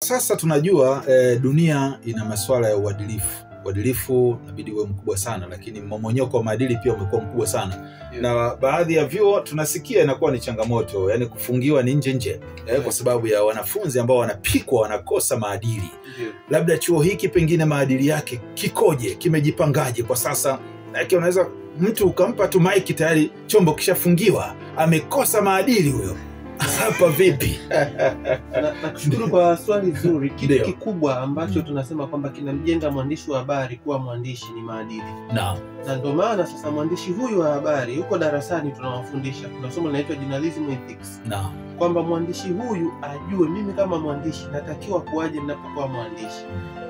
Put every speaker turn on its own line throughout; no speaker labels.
Sasa tunajua dunia ina masuala ya uadilifu. Uadilifu inabidi uwe mkubwa sana, lakini mmomonyoko wa maadili pia umekuwa mkubwa sana. Yeah. Na baadhi ya vyuo tunasikia inakuwa ni changamoto, yani kufungiwa ni nje kwa sababu ya wanafunzi ambao wanapikwa wanakosa maadili. Yeah. Labda chuo hiki pengine maadili yake kikoje, kimejipangaje kwa sasa? Lakini unaweza mtu ukampa tu mic tayari chombo kishafungiwa, amekosa maadili huyo. Hapa vipi?
na kushukuru kwa swali zuri. Kitu kikubwa ambacho tunasema kwamba kinamjenga mwandishi wa habari kuwa mwandishi ni maadili. Na ndio maana sasa mwandishi huyu wa habari yuko darasani tunawafundisha. Kuna somo linaloitwa journalism ethics. Kwamba mwandishi huyu ajue mimi kama mwandishi natakiwa kuaje ninapokuwa mwandishi.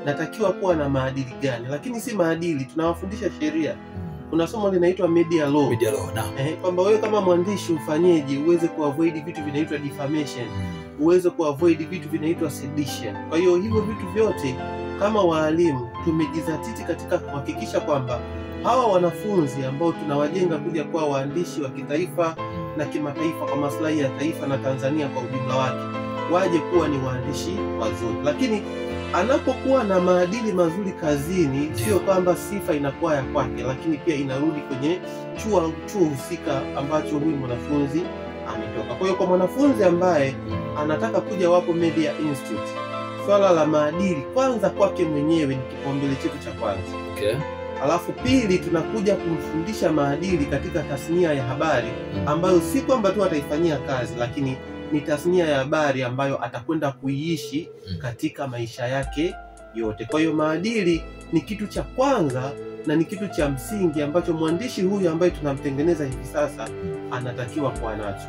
Natakiwa kuwa na maadili gani? Lakini si maadili, tunawafundisha sheria. Kuna somo linaitwa media law. Kwamba wewe kama mwandishi ufanyeje uweze kuavoid vitu vinaitwa defamation, uweze kuavoid vitu vinaitwa sedition. Kwa hiyo hivyo vitu vyote kama walimu tumejizatiti katika kuhakikisha kwamba hawa wanafunzi ambao tunawajenga kuja kuwa waandishi wa kitaifa na kimataifa kwa maslahi ya taifa na Tanzania kwa ujumla wake, waje kuwa ni waandishi wazuri. Lakini anapokuwa na maadili mazuri kazini, sio kwamba sifa inakuwa ya kwake, lakini pia inarudi kwenye chuo husika ambacho huyu mwanafunzi ametoka. Kwa hiyo kwa mwanafunzi ambaye anataka kuja Wapo Media Institute, swala la maadili kwanza kwake mwenyewe ni kipaumbele chetu cha kwanza. Alafu pili tunakuja kumfundisha maadili katika tasnia ya habari ambayo si kwamba tu ataifanyia kazi, lakini ni tasnia ya habari ambayo atakwenda kuiishi katika maisha yake yote. Kwa hiyo maadili ni kitu cha kwanza na ni kitu cha msingi ambacho mwandishi huyu ambaye tunamtengeneza hivi sasa anatakiwa kuwa nacho.